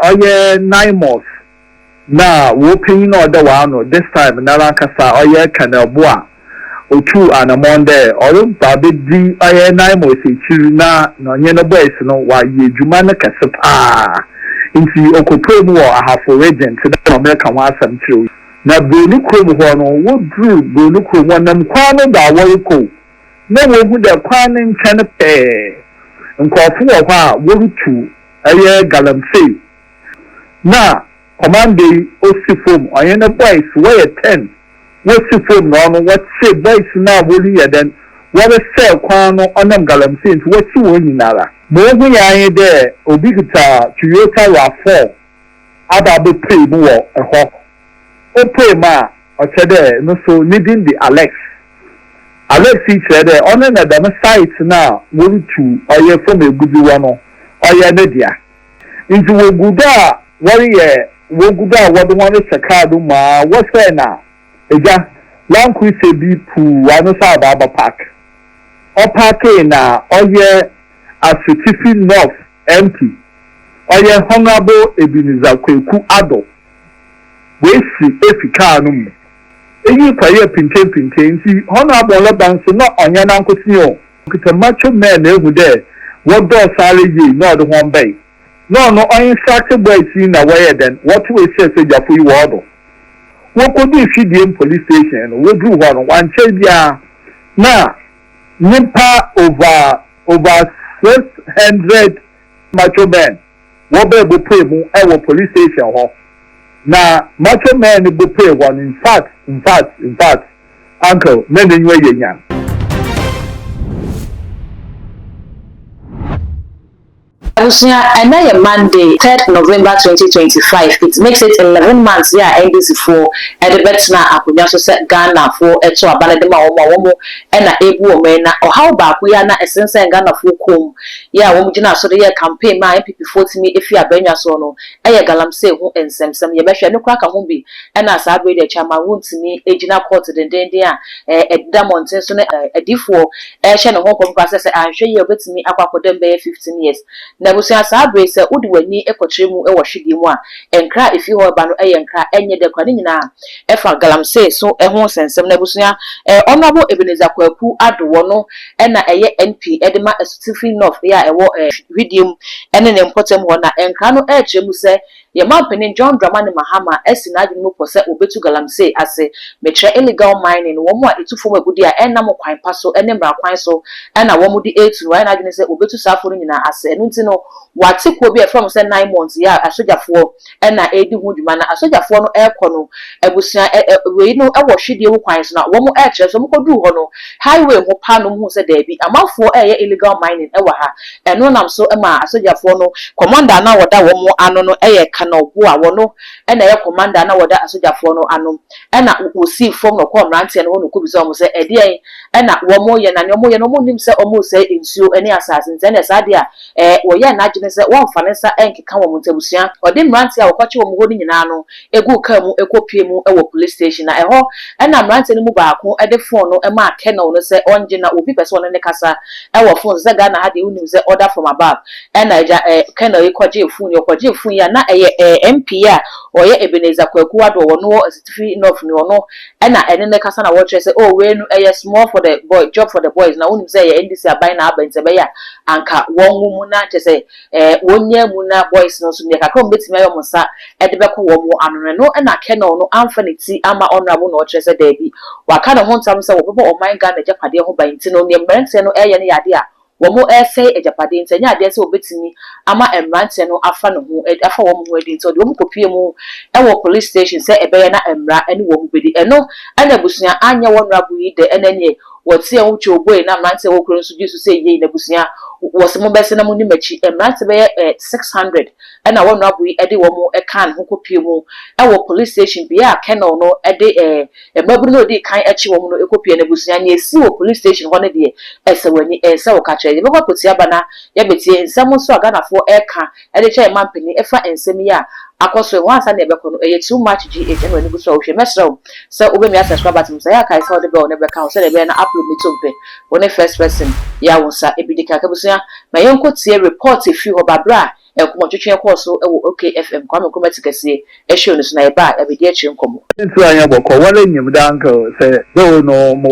oye 9 months na wo pin no the one this time na rankasa oye kanelboa otu anamonde oro babe di oye 9 months echiru na no nye no boys no wa ye dwuma na kase pa nti okopemu wo ahafo regent da America wa asam tiro na bonu krom ho no wo dru bonu krom wonam kwa no da woriko na wo hu da kwa ne nchen pe nkofo wo ha wo rutu aye galamsey na commande osifom oyena boys we 10 osifom no what say boys na woli yeden what say kwa no onam galamsey nti what si wo nyinara mo hu yan de obi kita Toyota RAV4 aba be pay mu wo eho o pay ma o chede no so needing the Alex he said on the site now won to oye from egubi wa no oye ne dia into woguda warrior woguda what one sekado ma what say na eja lanku se bi pu anu sa baba park o park na oye Asutifi North MP oye honorable Ebenezer Kweku Ado we si efika anu mu eyi kwaye pinten nti honorable Laban so na onya na nkotini o kita macho men na ehu de what do sare yi na de hon bay no on instructed boys na where then what we say jafu yi wodo wo ko di fidie police station wo dru ho no wan che bia na nipa over 600 macho men wo be go pay mu e wo police station ho na macho men go pay one in fact uncle men you yenya And now Monday, 3rd November 2025. It makes it 11 months. Yeah, NDC for the Betna Akunya so set Ghana for a to a Baladema or and a Ebu Mena or how back we are not a sense and Ghana for comb. Yeah, Womjina so the year campaign my people 40 me if you are Benya Sono. I galam say who and some Yamesha no crack a humbi and as I read a chama wound to me, Agina Court in Dendia, a Damon Tenson, a D4, a Shannon Hong process. I'm sure you're with me up for them 15 years. Nebusia sabre se udi weni ekotremu ewo hwedimu a enkra efi ho ba no enkra enye de kwani nyina efa galamsey so eho sensem nebusia honorable Ebenezer Kweku Ado no na eye NP edema Asutifi North ya ewo hwedimu ene ne mpotem ho na enkra no etremu se ye mampeni John Dramani Mahama esina adwemu pose obetu galamsey ase metre illegal mining wo mo a etufo agudi a enam kwan paso ene mra kwan so na wo mo di etu wa na adwene se obetu safo no nyina ase enu nti no wati ko bi from say 9 months ya asojafo na edi hu dwuma na asojafo no ekono ebusia we no ewo hwedie hu kwan so na wo mo ekire so mo kodu ho no highway ho pa no mo se da bi amafo illegal mining ewa ha eno nam so ma asojafo no commander na woda wo mo ano no kana obu a wo no na ye commander na woda asojafo no ano na osi fom no ko mrante no no ko bi so mo se ede na wo mo ye na ne mo ye no mo nim se o mo se ensuo ene asase nze na sa de a wo ye na agene se won fanesa enkeka wo muntabusia ode mrante a wokwache wo muhodi nyina no egu ka mu ekopie mu ewo police station na eho na mrante no mu baako ede phone no ma kena no se onje na obi pese won ne kasa ewo phone se ga na ha de unim se order from above na eja kena ekwaje phone ya na MP a oye Ebenezer Kweku Ado wono Asutifi North ni wono na ene ne kasa na wo tre se oh we no small for the boy job for the boys na unim se ye NDC aban na aban se be ya anka won mu na te se wonye mu na boys no so ne kakra mbetimi ayo musa de be ko wo mu anone no na kena no amfanity ama honorable no tre se da bi waka no hontam se wo bebo o man ga na japade ho ban ti no ne mbrante no eye ne yade a wo mo say ejapade ntanya ade se obetimi ama emrante no afa no ho afa wo mo ho edi nti wo mo kopie mu ewo police station se ebeye na emra ene wo mo bedi eno ana busia anya wo nrabu yi de enanye wotie wuche oboy na mrante wo kro nso jisu se ye na busia wose mo bese na mo ni machi emrante be 600 ena wo nrabu yi ede wo mo kan ho kopie mu ewo police station bia kenol no ede maburu no di kan echi wo mo no ekopie na busia nya esi wo police station ho ne de ese wani ese wo ka ye baba kotia bana ya betie nsam so aga na fo eka ede che mampeni efa ensem ya akoso wansa na ebeko no eye too much GH and when you so hwe mesro so obemi subscribe button so ya kai so de be on ebe ka so de be na upload me tumpe one first person ya wonsa ebidika kabusia ma yenko tie report if you obabra komo twetwe ko so e wo OKFM Kwame Nkrumah kese e show no so na e ba e be di akire nkomo ntu anya boko wale nyim danko se do no mo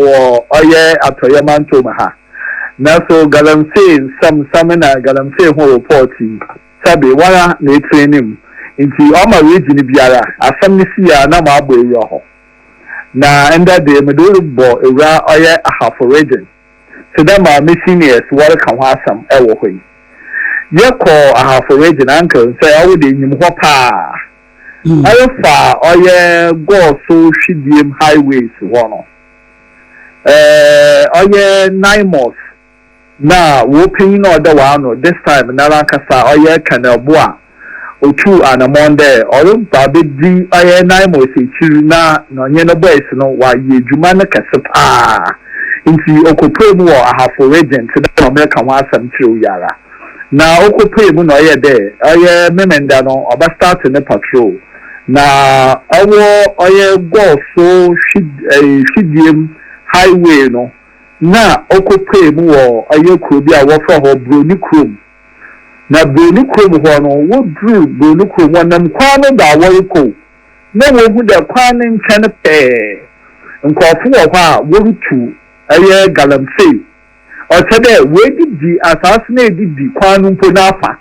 oye atoye manto ma ha na so galamsey some na galamsey ho reporting sabe wala na training nti o ma region biara asam ni sia na ma agbo ewi ho na enda de me do bo ewra oye ahafo region so that my seniors wala kan ho asam e wo ho ye ko ahafo region uncle say awu de nyim ho pa ayofa oye go so hwidiem highways ho no oye 9 months na wo pin no da wa no this time na ran kasa oye kanabua otu anamonde oru babe di oye 9 months echiru na no nye no boys no wa ye djuma na kase pa nti okopre mu wo ahafo region to da no ka wa asam tiri yara na okopre mu no oye de oye memenda no oba start ne patrol na oye go so hwidiem highway no na okopre mu wo aye kuro bi a wo fa ho broni krom na broni krom ho no wo dru broni krom wonam kwa no da wo ko na wo gu da kwa ne nchen pe nkofu wo ha wo rutu aye galamsey o tede we didi asas na didi kwa no mpo na afa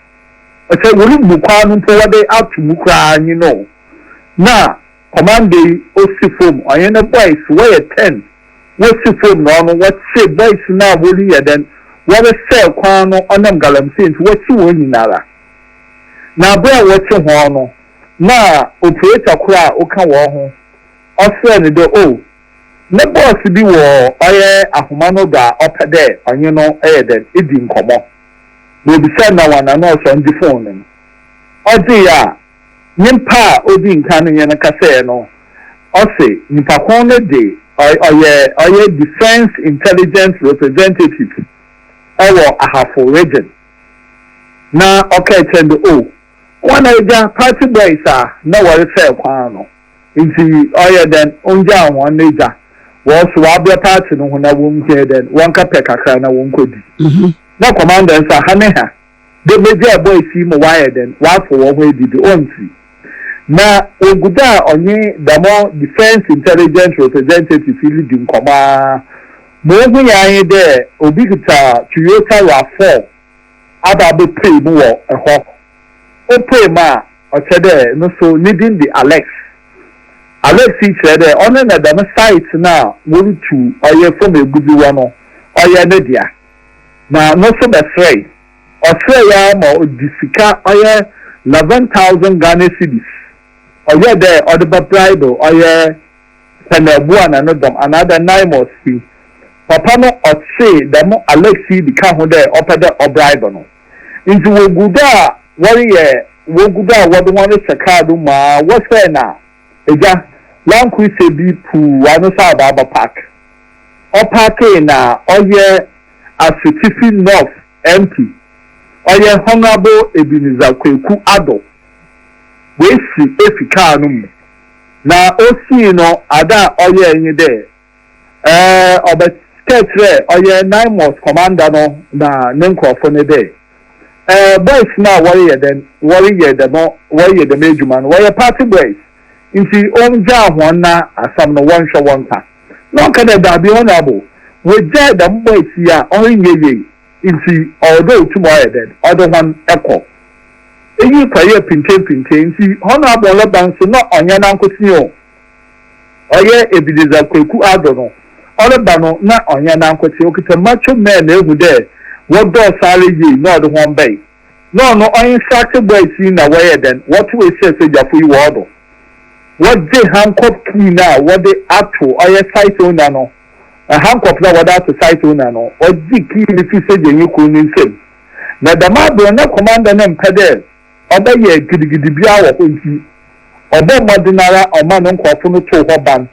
o tede wo ru kwa no mpo wo de atu mu kra anyi no na commande osifom aye na boys wo ye 10 what's from no what say boys now woli yeden what say kwan no onam galamsey what you woni nara na bra what ho no na operator kura o kan wo ho o say ne do o na boss bi wo oye ahoma no da opede onye no eyeden edi nkomo no bi say na wana no so ndi phone no o di ya nyimpa odi nkan ne na kase no o say nipa kon ne de oye defense intelligence representative ewo ahafo region na okay tendo one eja party boys na wori say kwan no nti oye den onja won eja wo so abia party no na wo mke den won ka pekakra na won kodi na commanders ha ne ha de meja boys mo wire den wa fo wo ho edidi onti na oguda onye damo defense intelligence representative lead nkoma mo hu yan de obi kita Toyota RAV4 aba be pay mu wo eho o pay ma o chede no so needing the Alex he chede on na dam site na wo tu oye from egudu wa no oye ne dia na no so be free o free ya ma odifika oye 11,000 Ghana cedis oye de odeba bribe oye Penabua na no dom another 9 months fee papa no otse dem Alexi di ka ho de opede obribe no nti woguda wori wodo won sekado ma wo say na eja lanku se bi pu anu sa baba park o park na oye Asutifi North MP oye Honorable Ebenezer Kweku Ado we si efika no mu na osi no ada oye enyi de obetetre oye 9 months commander no na nenkrofo ne de boys na worry the major man worry party boys nti onja ho na asam no won hwe won ka no kada da bi honorable we je the boys ya on yeye nti although tomorrow then other one echo eyi kwaye pinten nti honorable leban so no onya na nkosi o oye Ebenezer Kweku Ado no oleba no na onya na nkosi okita macho men na ehu de wodo sare yi no de ho mbei no oyin sack boys na waye den what we say jafo yi wodo what dey handcuff key na what dey ato oye site owner no handcuff na what that site owner no oji key ni fi say jenyi ko ni nsem na damado na commander na mpede obaye gidigidi bia wo nti obo modinara o ma no nkofo no to ho ban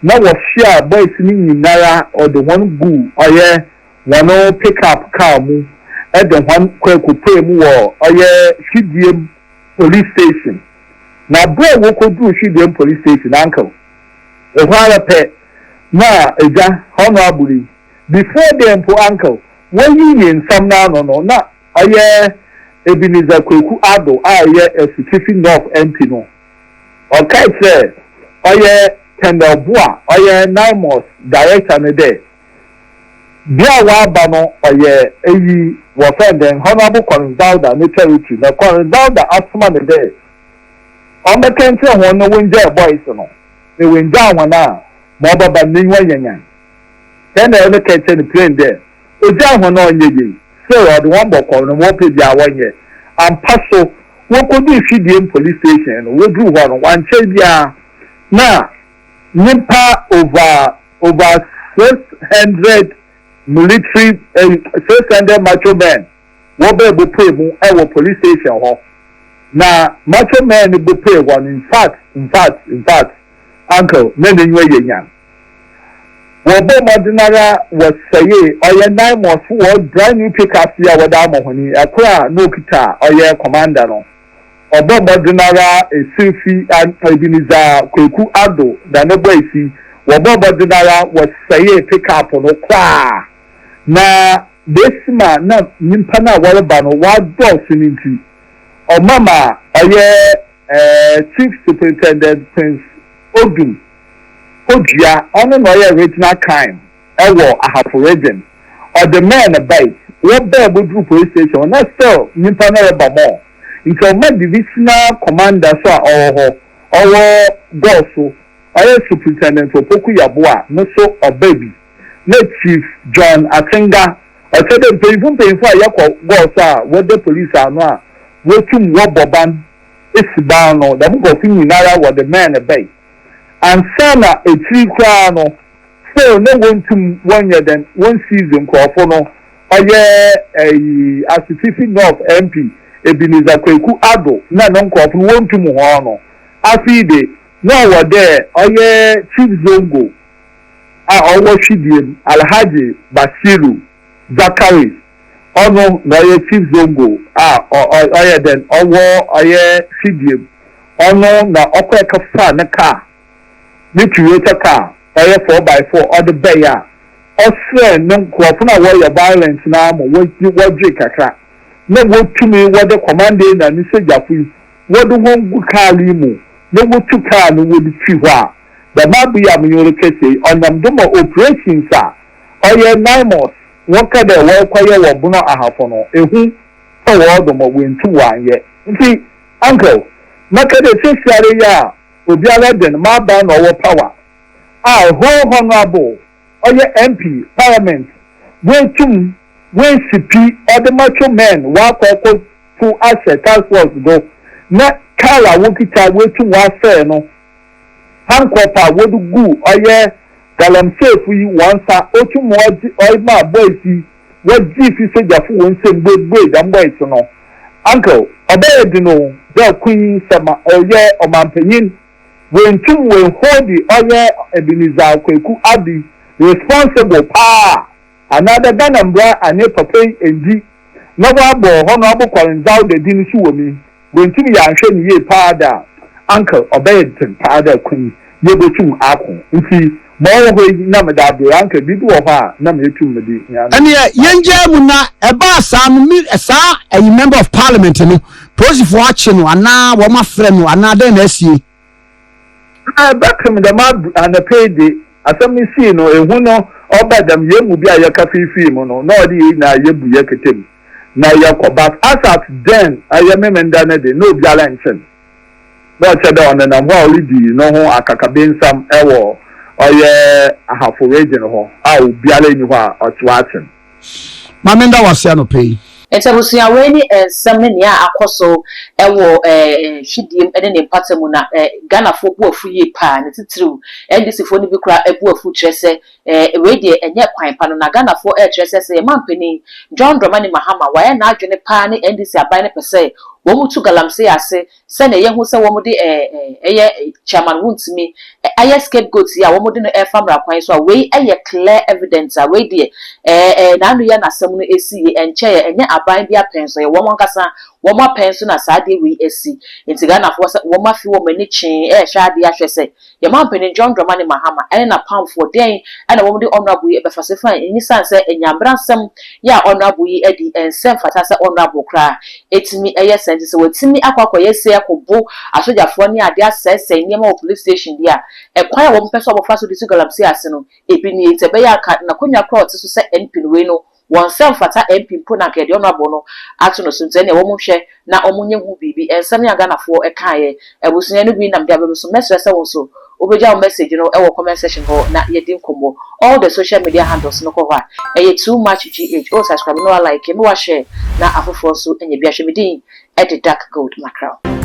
na wo share boys ni nyinara o de won gu oye wono pick up car mu e de won kwaku pay mu wo oye Shidiem police station na bro wo ko du Shidiem police station uncle e hwara pe na eja honorable before them po uncle when you in some na no na oye Ebenezer Kweku Ado aye Esififi North MP no okay say oye Kendall Bua oye Naimos director ne there bia wa ba no oye eyi wo friend den Honorable Consulta ne territory na Consulta asoma ne there on the country won no winja boys no ne winja wana mo baba ninwa yanya then they only catch the plane there oja ho no onye so the one boko no mo pe bia wanye and paso wo ko di fidiem police station wo dru ho no wan che bia na nimpa over 600 military 600 macho men wo be bo pay mu e wo police station ho na macho men bo pay one in fact uncle me nwe yenya wo be modinara was say oye 9 months wo brand new pickup ya wada mohoni akura no kita oye commander no obo modinara esifi and Ebenezer Kweku Ado da no boy si wo bo modinara was say pickup no kwa na desima na nimpa na wale ba no wa do sininti o mama oye chief superintendent Prince Odum Odia ono no ye regional crime ewo Ahafo region or the men bite what be bodru police station na still nimpa na ba mo nko ma divisional commander so owo goso oye superintendent Opoku Yaboa no so obabi na chief John Atenga o said the payful ayako goso what the police are no wetum wo boban isiba no da go fi nyinara what the men bite and sana a tree crown so no one to 1 year then 1 season for no a Asififi North MP Ebenezer Kweku Ado na no crop won to mu no afide no were there chief zongo owo shidiem Alhaji Basiru Zakari ono no chief zongo then owo shidiem ono na okweka fa na car the Toyota car, or 4x4, or the Bayer, or sir, no crofuna warrior violence now, what you drink a crack. No what to me what the commanding and Mr. Jaffe, what the one good car limo, no what to car no would chihuahua. The Mabi Amunocase on them domo operations, sir. Or your 9 months, what can they work quiet or Buno Ahafono, a who for all the more win 2-1 yet. See, uncle, make it a 6 ya. Obiara den ma ba no wo power whole honorable oye MP parliament wetum we CP other macho men wa kwako to asset task force go na kala wo kita wetum wa fair no hankopa wodu gu oye galamsey fu yi wansa otum oy ma boys wo ji fi sojafu won sem gbegbe dan boys no uncle obey no the queen sama oye omampanyin when two will hold the other Ebenezer Kweku Adi responsible another Ganambra and a papa and D. No one honorable Consulta the Dinish woman when two young ye pada uncle obeyed pada queen ye go to Akon. See more way namada the uncle did over Namatum Medi. And yet, young Jamuna, a bass, a member of parliament, Prosy for watching, and now one my friend, another NSC. Back from the map and the payday, as some see no a wuno or by them ye will be a yakafi mono, no na yebu yakatim. Na yako, but as at then I am memendana de no bialanchen. But on and I'm well lady, no akakabin some ewo or ye a half a region or I'll be or Swatson. Mamenda was no pay. Etabusia weni samne ya akoso ewo hwidiem ene ne mpatemu na Ghana fo bu afu ye pa ne titiriw NDC fo ne bi kura ebu afu kyerese we de enye kwan pa no na Ghana fo kyerese se mampeni John Dramani Mahama wa ya na adwene pa ne NDC aban ne pese wo mutu galamsey ase se ne ye hu se wo mu de eye chairman wuntimi aye scapegoat ya wo mu de no famra kwan so we eye clear evidence we de na anu ya na asem no esi enche enye aban bia penso ye wo monkasa Woma penso na sade we esi. Nti Ghana for woma fi wo mani chin hwade ahwe se. Ye man peni John Dramani Mahama ene na pam for den ena wo de honorable e befasefan eni sanse enyambransem ya honorable yi edi ensem fata se honorable kra etimi eye sente se wetimi akwakọ yesi akobo asojafo ni ade asese niema police station dia ekwan ya wo mpeso obofra so disi galamsi ase no ebi ni etebe ya ka na konya court so se NP we no won self fata MP po na kede honorable no atu no so ntene wo mohwe na omunye hu bibi ensem ya Ghanafo ekaye ebusunya no bi na mbia bebeso mesrese won so obeja o message no e wo comment section ho na yedi nkomo all the social media handles no ko ha too much gh o subscribe no like no share na afofo so enye bia hwemedin at the dark gold mackerel.